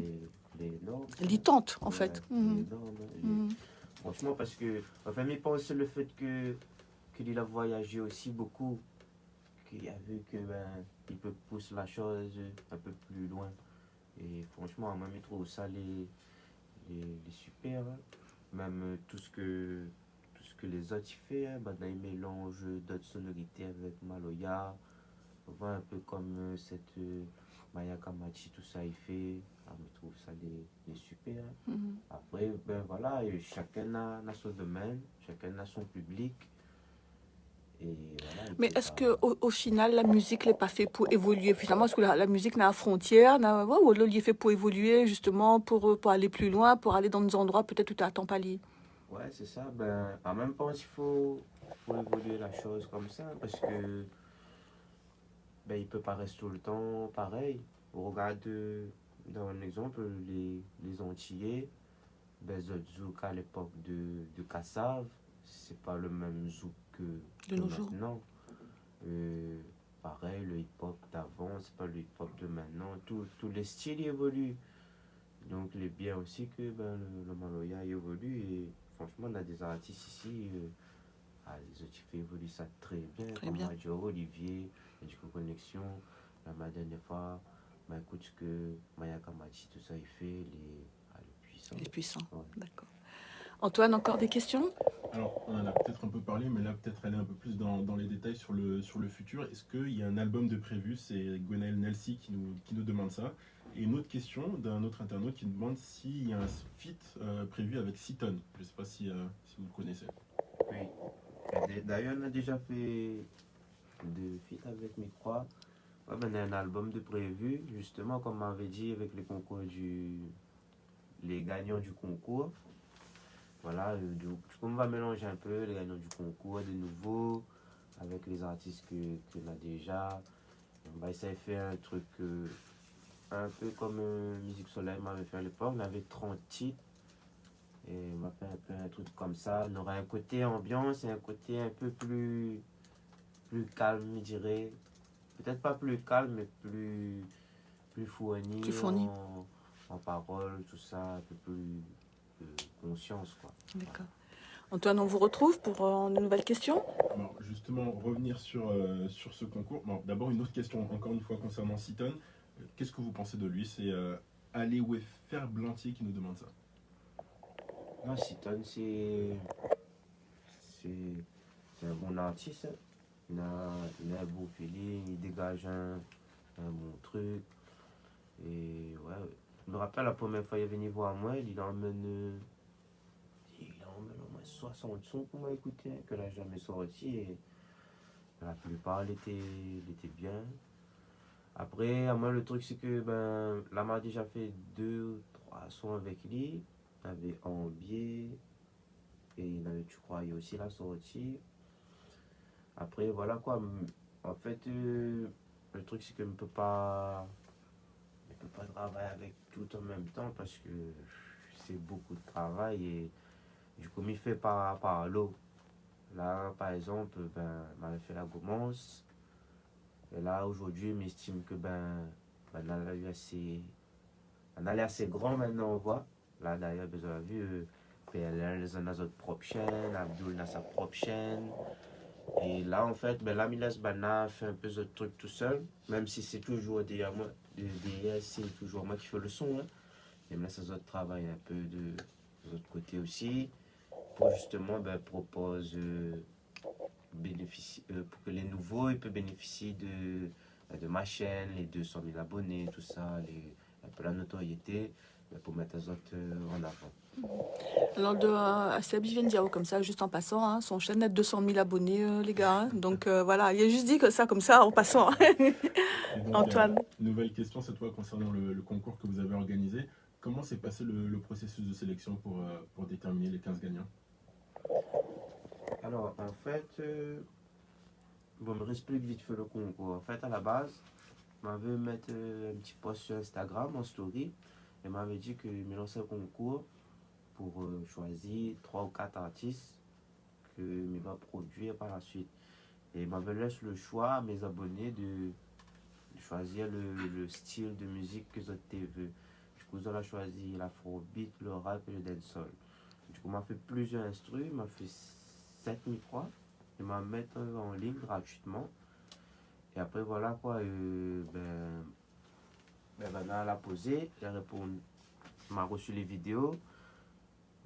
les énorme, ça. Il tente, en Ouais, fait. il est énorme. Mhm. Franchement, parce que, enfin, mais pense le fait qu'il a voyagé aussi beaucoup, qu'il a vu que ben, il peut pousser la chose un peu plus loin. Et franchement, moi, je trouve ça les super. Hein. Même tout ce que les autres font, hein, ben, ils mélangent d'autres sonorités avec Maloya. On voit un peu comme cette Maya Kamachi, tout ça, il fait. Ah, je trouve ça les super. Hein. Mhm. Après, ben voilà, chacun a son domaine, chacun a son public. Et voilà, il Mais peut est-ce pas. que au final, la musique n'est pas fait pour évoluer? Finalement, est-ce que la musique n'a pas frontière, ouais, ou elle est fait pour évoluer, justement, pour aller plus loin, pour aller dans des endroits peut-être où tu n'attends pas aller? Ouais, c'est ça. Ben, en même temps, faut évoluer la chose comme ça parce que ben, il peut pas rester tout le temps pareil. On regarde, dans un exemple, les Antillais, ben, le zouk à l'époque de Kassav, c'est pas le même zouk De que nos jours. maintenant. Euh, Pareil, le hip-hop d'avant, c'est pas le hip-hop de maintenant. Tous les styles évoluent. Donc, il est bien aussi que ben, le Maloya évolue. Et franchement, on a des artistes ici. Les autres, ils évoluent ça très bien, Très comme bien. Majoro, Olivier, Educo Connexion. La dernière fois, bah, écoute ce que Maya Kamachi, tout ça, il fait, les puissants. Il est puissant. Ouais. D'accord. Antoine, encore des questions? Alors, on en a peut-être un peu parlé, mais là, peut-être aller un peu plus dans les détails sur le futur. Est-ce qu'il y a un album de prévu? C'est Gwenaël Nelsi qui nous demande ça. Et une autre question d'un autre internaute qui nous demande s'il y a un feat prévu avec Seaton. Je ne sais pas si vous le connaissez. Oui. D'ailleurs, on a déjà fait de feat avec Micro. Ouais, ben, on a un album de prévu, justement, comme on m'avait dit, avec les gagnants du concours. Voilà, du coup, on va mélanger un peu les gagnants du concours, de nouveau, avec les artistes qu'on a déjà. On va essayer de faire un truc un peu comme Musique Soleil m'avait fait à l'époque. On avait 30 titres et on va faire un peu un truc comme ça. On aura un côté ambiance et un côté un peu plus calme, je dirais. Peut-être pas plus calme, mais plus Plus fourni fourni. en paroles, tout ça, un peu plus conscience, quoi. D'accord. Antoine, on vous retrouve pour de nouvelles questions? Alors, justement, revenir sur ce concours. Bon, d'abord, une autre question, encore une fois, concernant Seaton. Qu'est-ce que vous pensez de lui? C'est Aléouéfer Blantier qui nous demande ça. Non, Citon, c'est un bon artiste. Il a un beau feeling, il dégage un bon truc. Et ouais, je me rappelle la première fois qu'il est venu voir moi, il emmène au moins 60 sons pour moi écouter, que là jamais sorti. Et la plupart, il était bien. Après, à moi, le truc, c'est que ben, là, m'a déjà fait 2 ou 3 sons avec lui. Il avait Ambier, et il avait, tu crois, il y a aussi la sortie. Après, voilà quoi. En fait, le truc, c'est que je ne peux pas travailler avec tout en même temps parce que c'est beaucoup de travail et du coup, il fait par l'eau. Là, par exemple, ben, il m'avait fait la gommance. Et là, aujourd'hui, il m'estime que ben, on a assez grand maintenant, on voit. Là, d'ailleurs, vous avez vu, PLL, ils ont notre propre chaîne, Abdul a sa propre chaîne. Et là, en fait, ben, là, Milas Bana fait un peu ce truc tout seul, même si c'est toujours derrière moi, c'est toujours moi qui fais le son. Hein. Et là, ça autres travaille un peu de l'autre côté aussi, pour justement ben, propose pour que les nouveaux ils peuvent bénéficier de ma chaîne, les 200 000 abonnés, tout ça, un peu la notoriété, ben, pour mettre les autres en avant. Alors, Sebi vient de dire comme ça, juste en passant, hein, son chaîne a 200 000 abonnés, les gars. Hein. Donc, voilà, il a juste dit que ça, comme ça, en passant. Et donc, Antoine. nouvelle question cette fois concernant le concours que vous avez organisé. Comment s'est passé le processus de sélection pour déterminer les 15 gagnants? Alors, en fait, bon, je explique vite fait le concours. En fait, à la base, je m'avais mettre un petit post sur Instagram en story et m'avait dit que je me lançais un concours pour choisir 3 ou 4 artistes que je va produire par la suite. Et il m'avait laissé le choix à mes abonnés de choisir le style de musique que vous avez vu. Du coup, on a choisi l'afrobeat, le rap et le dancehall. Du coup, on m'a fait plusieurs instrus, m'a fait 7 micros et m'a mettre en ligne gratuitement. Et après, voilà quoi, Vanna l'a posé, elle répond, m'a reçu les vidéos,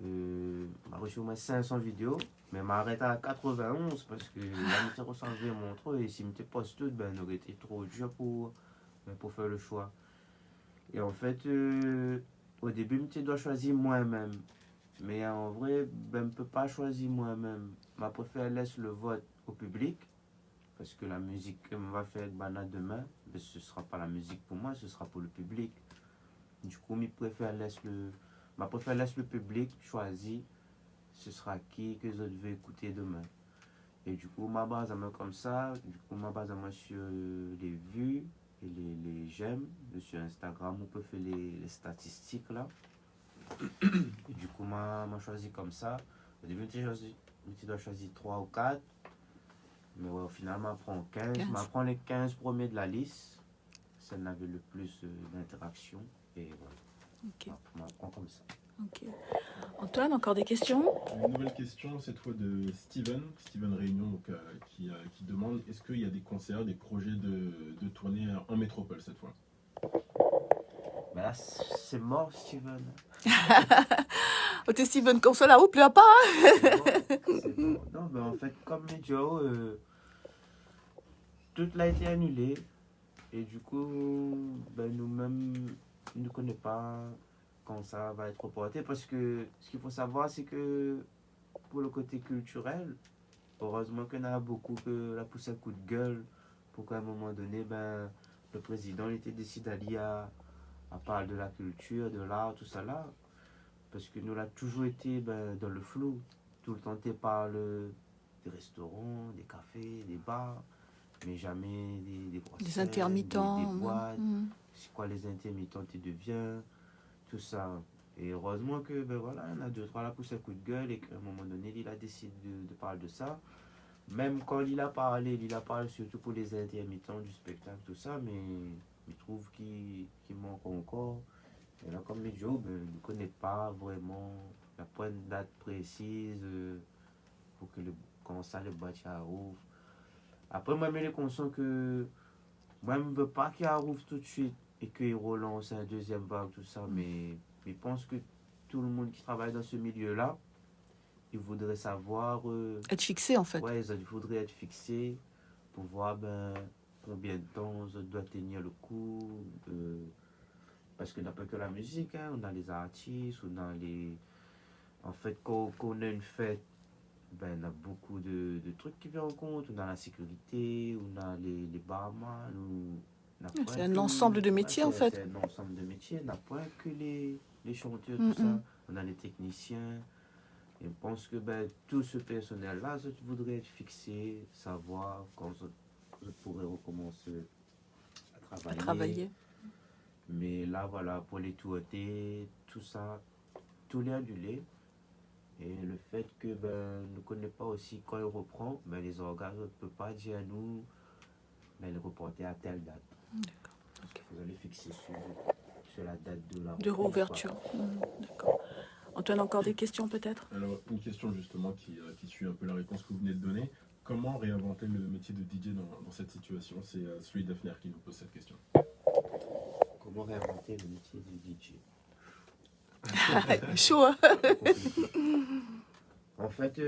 m'a reçu au moins 500 vidéos, mais m'a arrêté à 91 parce que la m'était recensé mon truc et si m'était poste tout, ben, aurait été trop dur pour faire le choix. Et en fait, au début, je dois choisir moi-même. Mais en vrai, ben, je ne peux pas choisir moi-même. Ma préférée laisse le vote au public. Parce que la musique qu'on va faire avec Bana demain, ben, ce ne sera pas la musique pour moi, ce sera pour le public. Du coup, ma préfère laisse le public choisir ce sera qui que les autres veulent écouter demain. Et du coup, ma base à moi comme ça, du coup, ma base à moi sur les vues et les j'aime. Sur Instagram, on peut faire les statistiques là. Et du coup, m'a choisi comme ça. Au début, tu dois choisir 3 ou 4. Mais ouais, au final, je prends 15. Je prends les 15 premiers de la liste. Celle avait le plus d'interaction. Et voilà. Ok. Je prends comme ça. Ok. Antoine, encore des questions? Une nouvelle question, cette fois de Steven Réunion, donc, qui demande est-ce qu'il y a des concerts, des projets de tournée en métropole cette fois? Mais là, c'est mort, Steven. Oh, t'es Steven Consola, ou pleure pas, hein? C'est bon. Non, mais en fait, comme Medjao, tout l'a été annulé. Et du coup, ben, nous-mêmes, on ne connaissons pas quand ça va être reporté. Parce que ce qu'il faut savoir, c'est que pour le côté culturel, heureusement qu'il y en a beaucoup que la poussé un coup de gueule pour qu'à un moment donné, ben, le président était décidé d'aller à parler de la culture, de l'art, tout ça là. Parce que nous, l'a toujours été ben, dans le flou. Tout le temps, tu parles des restaurants, des cafés, des bars, mais jamais des grosses Des scènes, intermittents. des boîtes. C'est quoi les intermittents, tu deviens, tout ça. Et heureusement que, ben voilà, il y en a deux, trois là poussé un coup de gueule et qu'à un moment donné, il a décidé de parler de ça. Même quand il a parlé surtout pour les intermittents du spectacle, tout ça, mais il trouve qu'il manque encore. Et là, comme Medjo, ben, ne connaît pas vraiment la point de date précise pour que quand ça, le bâtiment ouvre. Après, moi, je suis conscient que moi, je ne veux pas qu'il rouvre tout de suite et qu'il relance un deuxième vague, tout ça, mais je pense que tout le monde qui travaille dans ce milieu-là, il voudrait savoir. Être fixé, en fait. Ouais, il faudrait être fixé pour voir ben, combien de temps ça doit tenir le coup. Parce que n'a pas que la musique, hein, on a les artistes, on a les. En fait, quand on a une fête, ben, on a beaucoup de trucs qui viennent en compte. On a la sécurité, on a les barman, C'est un ensemble de métiers, en fait. C'est un ensemble de métiers. On n'a pas que les chanteurs, tout ça. On a les techniciens. Et je pense que ben, tout ce personnel-là, ça voudrait être fixé, savoir quand je pourrais recommencer à travailler. Mais là, voilà, pour les tournées, tout ça, tout est annulé. Et le fait que ben, ne connaît pas aussi quand il reprend, ben, les organes ne peuvent pas dire à nous, ben, le reporter à telle date. D'accord. Okay. Vous allez fixer sur la date de réouverture. D'accord. Antoine, encore des questions peut-être? Alors, une question justement qui suit un peu la réponse que vous venez de donner. Comment réinventer le métier de DJ dans cette situation? C'est celui Daphner qui nous pose cette question. Comment réinventer le métier de DJ? Chaud, hein? En fait,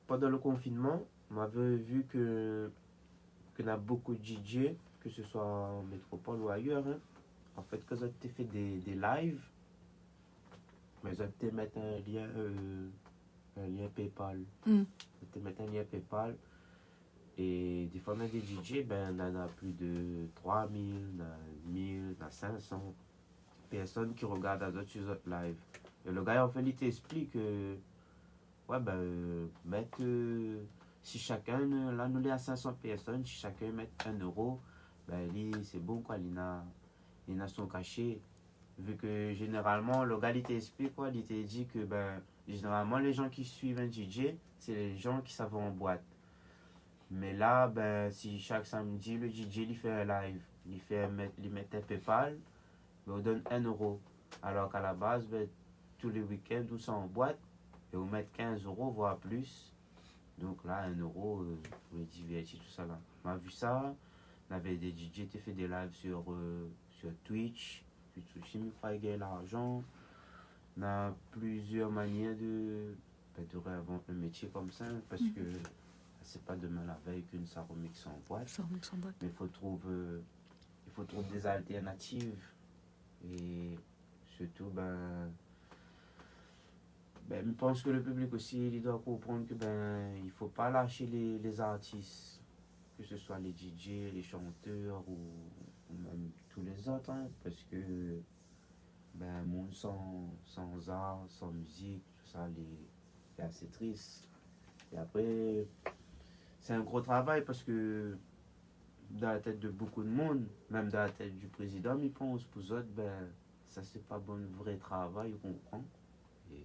pendant le confinement, on avait vu qu'on a beaucoup de DJ, que ce soit en métropole ou ailleurs. Hein. En fait, quand ils ont fait des lives, mais ils ont mettre un lien PayPal. Ils ont mettre un lien PayPal. Et des fois, on a des DJ, ben, on en a plus de 3000, on a 1000, on a 500 personnes qui regardent à d'autres sur notre live. Et le gars, en fait, il t'explique ouais, ben, mettre, si chacun, là, nous, est à 500 personnes, si chacun met 1 euro, ben, c'est bon, quoi, il a son cachet. Vu que généralement, le gars, il t'explique, quoi, il te dit que, ben, généralement, les gens qui suivent un DJ, c'est les gens qui savent en boîte. Mais là, ben, si chaque samedi, le DJ, il fait un live, il met un PayPal, ben, on donne 1 euro. Alors qu'à la base, ben, tous les week-ends, tout ça en boîte, et vous mettre 15 euros, voire plus. Donc là, 1 euro, pour les divertir, tout ça là. On a vu ça, on avait des DJ qui fait des lives sur Twitch, Twitch, il faut gagner l'argent. On a plusieurs manières de réinventer un métier comme ça, parce que c'est pas demain la veille qu'une ça remixe en boîte. Mais il faut trouver des alternatives. Et surtout, ben, Ben, je pense que le public aussi, il doit comprendre que ben, il faut pas lâcher les artistes, que ce soit les DJ, les chanteurs ou même tous les autres, hein, parce que ben, un monde sans art, sans musique, tout ça, c'est assez triste. Et après, c'est un gros travail parce que dans la tête de beaucoup de monde, même dans la tête du président, il pense pour eux autres, ben, ça c'est pas bon vrai travail, on comprend. Et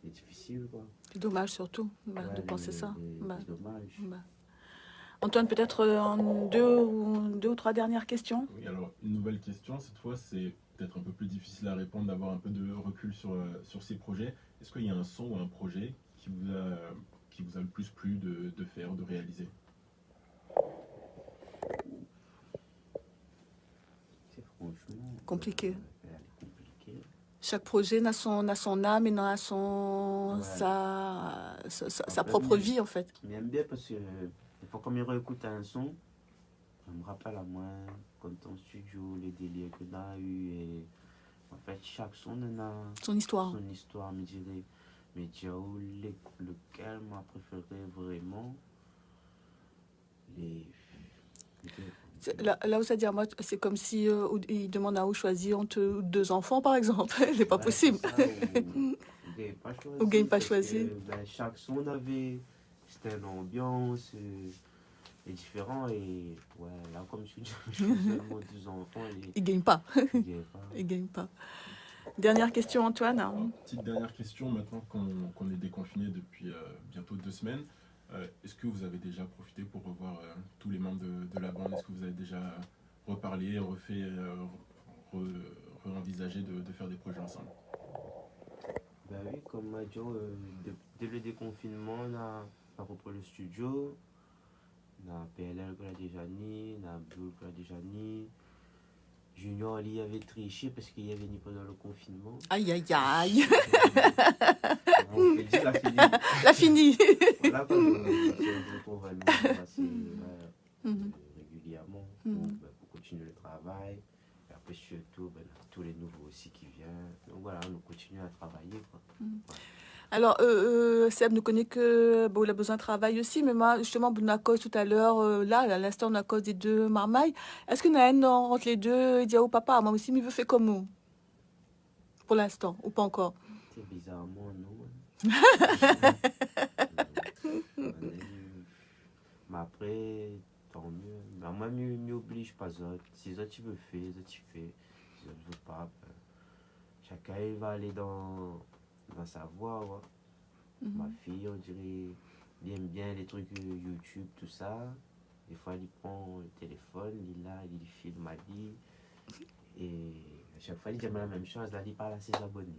c'est difficile, quoi. C'est dommage surtout bah, Ouais, de penser ça. Bah, les dommages. bah. Antoine, peut-être en deux ou trois dernières questions. Oui, alors une nouvelle question, cette fois c'est peut-être un peu plus difficile à répondre, d'avoir un peu de recul sur ces projets. Est-ce qu'il y a un son ou un projet qui vous a le plus plu de faire, de réaliser? C'est franchement Compliqué. compliqué. Chaque projet n'a son âme et n'a son, Ouais. sa propre vie, en fait. J'aime bien parce que des fois, comme il réécoute un son, ça me rappelle à moi quand en studio, les délires que l'on a eu. Et en fait, chaque son en a Son histoire. son histoire, me dirait. Mais dire lequel m'a préféré vraiment, les. Là où ça dit à moi, c'est comme si il demande à où choisir entre deux enfants, par exemple. C'est pas Ouais, possible. c'est ça, ou Game pas choisi. Ou Game pas parce choisi. que, ben, chaque son avait. C'était une ambiance. Est différent et ouais, là comme tu dis, je suis seulement 2 enfants et Il gagne pas. il y a pas. Il gagne pas. Dernière question, Antoine. Alors, petite dernière question, maintenant qu'on est déconfiné depuis bientôt 2 semaines, est-ce que vous avez déjà profité pour revoir tous les membres de la bande? Est-ce que vous avez déjà reparlé, refait, re-envisagé de faire des projets ensemble? Ben oui, comme m'a dit, dès le déconfinement, on a repris le studio, on a PLL que l'a déjà mis, on a Blue que l'a déjà mis. Junior, il avait triché parce qu'il y avait ni pendant le confinement. Aïe, aïe, aïe. On fait dire la fini. La fini. Voilà, quand on va nous passer régulièrement pour continuer le travail. Et après, surtout, ben, tous les nouveaux aussi qui viennent. Donc voilà, on continue à travailler, quoi. Alors, Seb ne connaît que... Bon, il a besoin de travail aussi, mais moi, justement, on a cause tout à l'heure, là, à l'instant, on a cause des deux marmailles. Est-ce que Naën, entre les deux, il dit, oh papa, moi aussi, il veut faire comme nous? Pour l'instant, ou pas encore? C'est bizarrement, non. Mais après, tant mieux. Mais moi, m'y oblige pas autres. Si les autres, tu veux faire, les autres, tu fais. Si les autres, veulent pas, ben, chacun, il va aller dans sa voie, ouais. Ma fille, on dirait, il aime bien les trucs YouTube, tout ça. Des fois, il prend le téléphone, il filme ma vie. Et à chaque fois, il dit la même chose. Là, il parle à ses abonnés.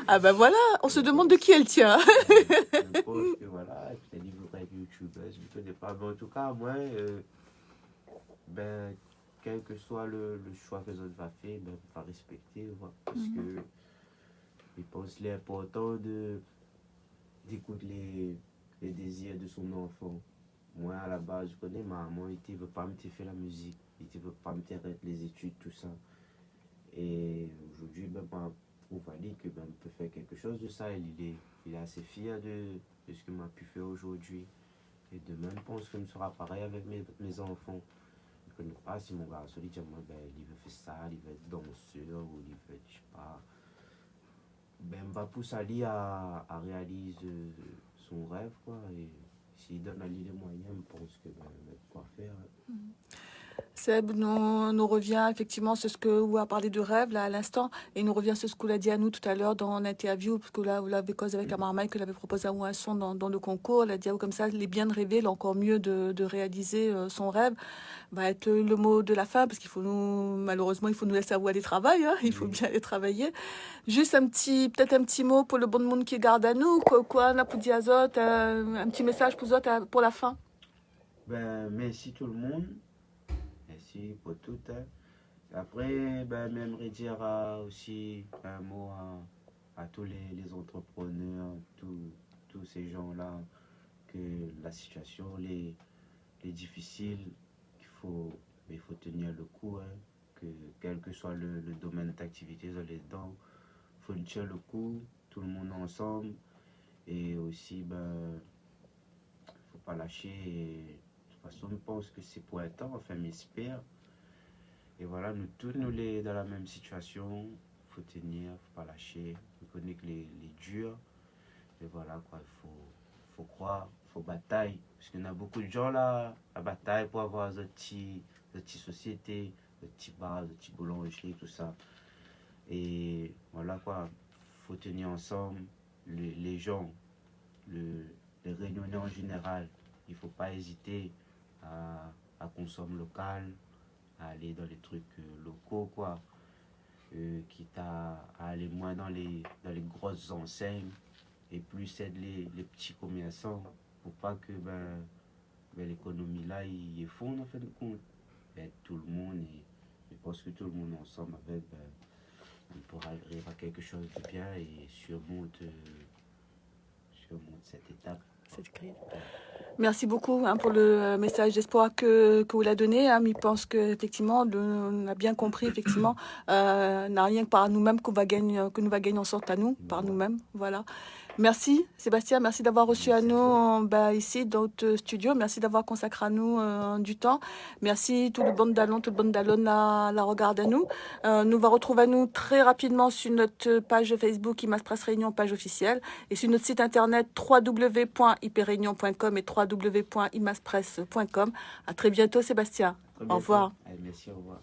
Ah ben voilà, on se demande de qui elle tient. Je pense que voilà, peut-être il veut être youtubeuse, je ne connais pas. Mais en tout cas, moi, ben, quel que soit le choix que les autres vont faire, ben, on va respecter. Voilà, parce que je pense qu'il est important d'écouter les désirs de son enfant. Moi, à la base, je connais ma maman, il ne veut pas me faire la musique, il ne veut pas me faire les études, tout ça. Et aujourd'hui, ben, on valide que ben, on peut faire quelque chose de ça. Il est assez fier de ce que m'a pu faire aujourd'hui. Et demain, je pense que ce sera pareil avec mes enfants. Je ne connais pas si mon garçon dit, moi, ben, il veut faire ça, il veut être danseur, ou il veut être, je sais pas. Ben, va pousser Ali à réaliser son rêve, quoi. Et s'il donne à lui les moyens, je pense que ben, il va quoi faire. Seb nous revient effectivement sur ce que vous a parlé de rêve là à l'instant, et il nous revient sur ce qu'on a dit à nous tout à l'heure dans l'interview, parce que là vous l'avez causé avec Amarmaï, que l'avait proposé à un son dans le concours. Elle a dit comme ça, il est bien de rêver, il est encore mieux de réaliser son rêve. Va être le mot de la fin, parce qu'il faut malheureusement il faut nous laisser à vous aller travailler, hein, il faut bien aller travailler. Juste peut-être un petit mot pour le bon monde qui garde à nous, quoi, là pour dire aux autres, un petit message pour les autres pour la fin. Ben, merci tout le monde. Merci pour tout. Hein. Après, ben, j'aimerais dire aussi un mot à tous les entrepreneurs, tous ces gens-là, que la situation est difficile, il faut tenir le coup, hein, que quel que soit le domaine d'activité dans les dents, faut tenir le coup, tout le monde ensemble. Et aussi, ben, faut pas lâcher. Et, de toute façon, je pense que c'est pour un temps, enfin, m'espère. Et voilà, nous tous, nous les dans la même situation. Faut tenir, faut pas lâcher. On connaît que les durs. Et voilà, quoi, faut croire, faut batailler. Parce qu'il y en a beaucoup de gens là, à bataille pour avoir des petites sociétés, des petits bars, des petits boulangeries, tout ça. Et voilà, quoi, faut tenir ensemble. Les gens, les réunionnais en général, il faut pas hésiter à consommer local, à aller dans les trucs locaux, quoi. Quitte à aller moins dans les grosses enseignes et plus aide les petits commerçants pour pas que l'économie là il effondre en fin de compte. Ben, tout le monde et je pense que tout le monde ensemble avec on pourra arriver à quelque chose de bien et surmonte cette étape. Cette crise. Merci beaucoup pour le message d'espoir que vous l'avez donné. Je pense qu'effectivement, on a bien compris, effectivement, n'a rien que par nous-mêmes que nous va gagner en sorte à nous, par nous-mêmes. Voilà. Merci Sébastien, merci d'avoir reçu à nous ici dans notre studio. Merci d'avoir consacré à nous du temps. Merci tout le bande d'Allon, la regarde à nous. Nous va retrouver à nous très rapidement sur notre page Facebook Imaspress Réunion, page officielle, et sur notre site internet www.ipréunion.com et www.imaspress.com. À très bientôt Sébastien. Très bientôt. Au revoir. Allez, merci, au revoir.